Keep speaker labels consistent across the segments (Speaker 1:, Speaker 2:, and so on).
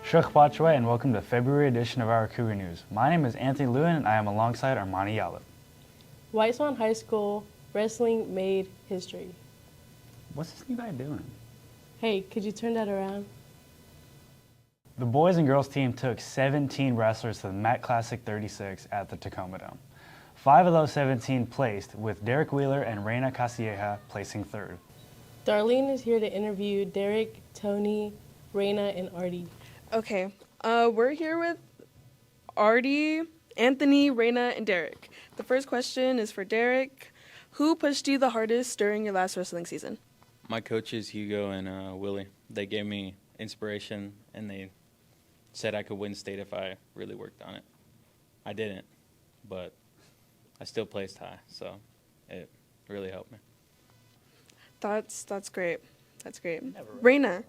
Speaker 1: Shuk Bachwe, and welcome to the February edition of our Cougar News. My name is Anthony Lewin, and I am alongside Armani Yallop.
Speaker 2: White Swan High School wrestling made history.
Speaker 1: What's this new guy doing?
Speaker 2: Hey, could you turn that around?
Speaker 1: The boys and girls team took 17 wrestlers to the Mac Classic 36 at the Tacoma Dome. 5 of those 17 placed, with Derek Wheeler and Reina Casilleja placing third.
Speaker 2: Darlene is here to interview Derek, Tony, Reina, and Artie.
Speaker 3: Okay, we're here with Artie, Anthony, Reina, and Derek. The first question is for Derek. Who pushed you the hardest during your last wrestling season?
Speaker 4: My coaches, Hugo and Willie, they gave me inspiration, and they said I could win state if I really worked on it. I didn't, but I still placed high, so it really helped me.
Speaker 3: That's great. That's great. Reina,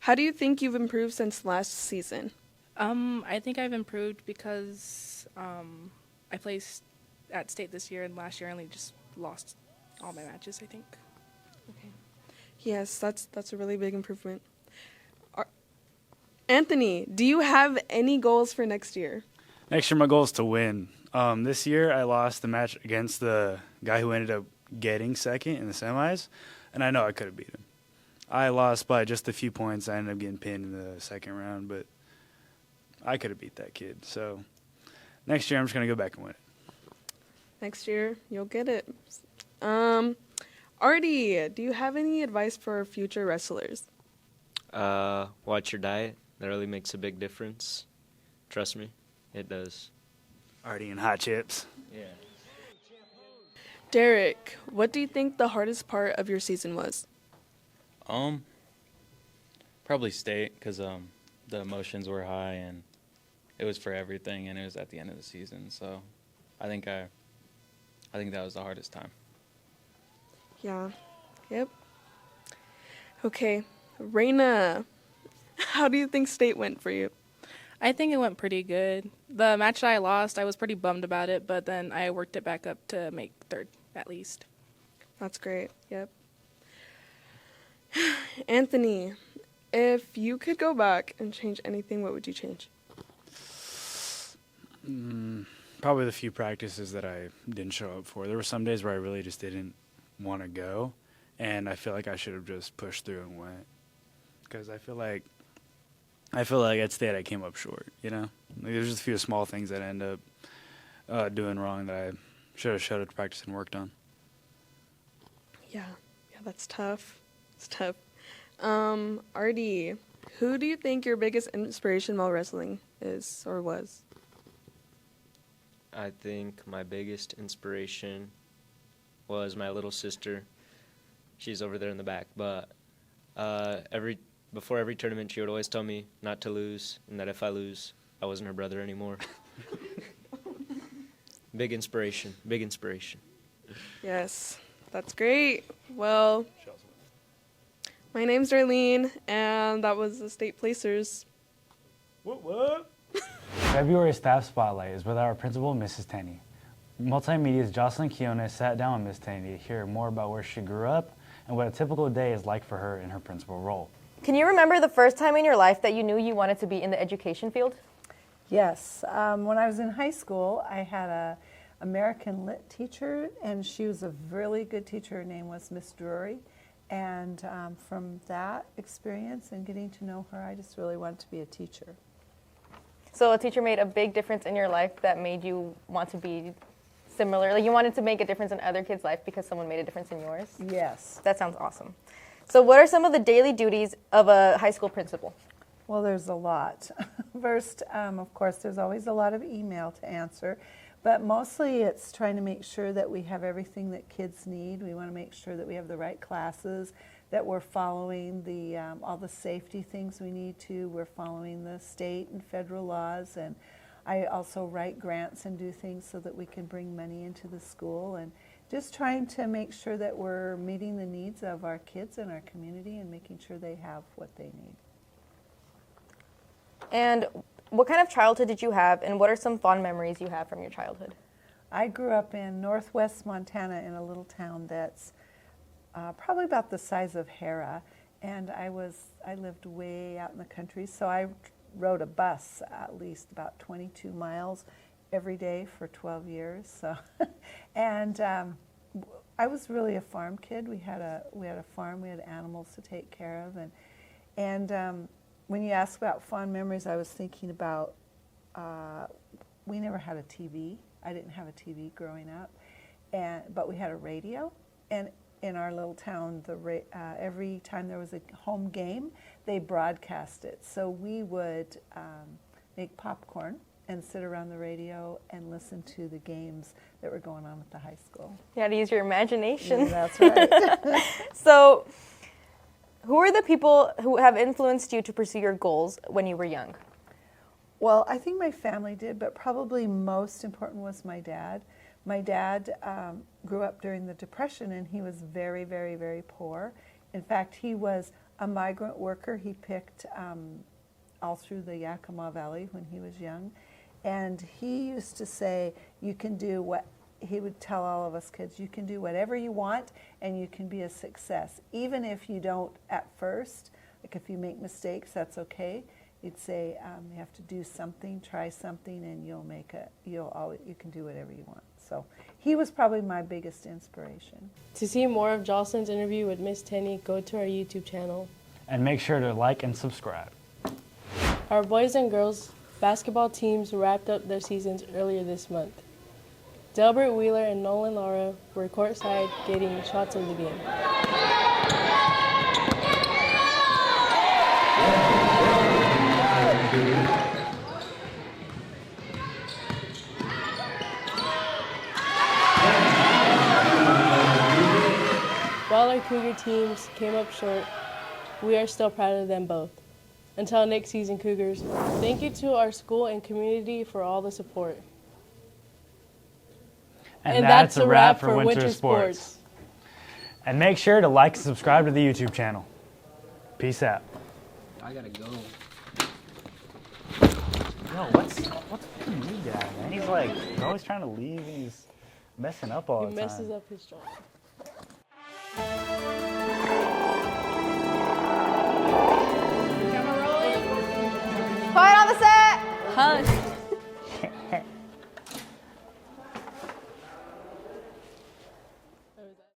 Speaker 3: how do you think you've improved since last season?
Speaker 5: I think I've improved because I placed at state this year, and last year I only just lost all my matches, I think.
Speaker 3: Okay. Yes, that's a really big improvement. Anthony, do you have any goals for next year?
Speaker 1: Next year, my goal is to win. This year, I lost the match against the guy who ended up getting second in the semis, and I know I could have beat him. I lost by just a few points. I ended up getting pinned in the second round, but I could have beat that kid. So next year, I'm just going to go back and win it.
Speaker 3: Next year, you'll get it. Artie, do you have any advice for future wrestlers?
Speaker 6: Watch your diet. That really makes a big difference. Trust me, it does.
Speaker 1: Artie and hot chips.
Speaker 6: Yeah.
Speaker 3: Derek, what do you think the hardest part of your season was?
Speaker 4: Probably state, because the emotions were high, and it was for everything, and it was at the end of the season. So I think that was the hardest time.
Speaker 3: Yeah. Yep. Okay. Reina, how do you think state went for you?
Speaker 5: I think it went pretty good. The match that I lost, I was pretty bummed about it, but then I worked it back up to make third, at least.
Speaker 3: That's great. Yep. Anthony, if you could go back and change anything, what would you change?
Speaker 1: Probably the few practices that I didn't show up for. There were some days where I really just didn't want to go, and I feel like I should have just pushed through and went. Because I feel like at state I came up short, you know? Like, there's just a few small things that I end up doing wrong that I should have showed up to practice and worked on.
Speaker 3: Yeah, that's tough. It's tough. Artie, who do you think your biggest inspiration while wrestling is or was?
Speaker 6: I think my biggest inspiration was my little sister. She's over there in the back, but before every tournament, she would always tell me not to lose, and that if I lose, I wasn't her brother anymore. Big inspiration.
Speaker 3: Yes, that's great. Well, my name's Darlene, and that was the state placers.
Speaker 1: What? February staff spotlight is with our principal, Mrs. Tenney. Multimedia's Jocelyn Keonis sat down with Ms. Tenney to hear more about where she grew up and what a typical day is like for her in her principal role.
Speaker 7: Can you remember the first time in your life that you knew you wanted to be in the education field?
Speaker 8: Yes. When I was in high school, I had a American Lit teacher, and she was a really good teacher. Her name was Miss Drury. And from that experience and getting to know her, I just really wanted to be a teacher.
Speaker 7: So a teacher made a big difference in your life that made you want to be similar. Like you wanted to make a difference in other kids' life because someone made a difference in yours?
Speaker 8: Yes.
Speaker 7: That sounds awesome. So what are some of the daily duties of a high school principal?
Speaker 8: Well, there's a lot. First, of course, there's always a lot of email to answer, but mostly it's trying to make sure that we have everything that kids need. We want to make sure that we have the right classes, that we're following all the safety things we need to. We're following the state and federal laws, and I also write grants and do things so that we can bring money into the school, and just trying to make sure that we're meeting the needs of our kids in our community and making sure they have what they need.
Speaker 7: And what kind of childhood did you have, and what are some fond memories you have from your childhood?
Speaker 8: I grew up in northwest Montana in a little town that's probably about the size of Hera, and I lived way out in the country, so I rode a bus at least about 22 miles every day for 12 years. So, and I was really a farm kid. We had a farm. We had animals to take care of, and when you ask about fond memories, I was thinking about we never had a TV. I didn't have a TV growing up, but we had a radio, and in our little town, every time there was a home game, they broadcast it. So we would make popcorn and sit around the radio and listen to the games that were going on at the high school.
Speaker 7: You had to use your imagination.
Speaker 8: Yeah, that's right.
Speaker 7: So, who are the people who have influenced you to pursue your goals when you were young?
Speaker 8: Well, I think my family did, but probably most important was my dad. My dad grew up during the Depression, and he was very, very, very poor. In fact, he was a migrant worker. He picked all through the Yakima Valley when he was young. And he used to say, you can do what, he would tell all of us kids, you can do whatever you want and you can be a success. Even if you don't at first, like if you make mistakes, that's okay. He'd say, you have to do something, try something, and you can do whatever you want. So he was probably my biggest inspiration.
Speaker 2: To see more of Jocelyn's interview with Miss Tenny, go to our YouTube channel.
Speaker 1: And make sure to like and subscribe.
Speaker 2: Our boys and girls basketball teams wrapped up their seasons earlier this month. Delbert Wheeler and Nolan Lara were courtside getting shots of the game. While our Cougar teams came up short, we are still proud of them both. Until next season, Cougars, thank you to our school and community for all the support.
Speaker 1: And that's a wrap for Winter Sports. And make sure to like and subscribe to the YouTube channel. Peace out.
Speaker 9: I gotta go.
Speaker 1: Yo, what's fucking new guy, man? He's like always trying to leave and he's messing up all the
Speaker 2: He
Speaker 1: time.
Speaker 2: messes up his job.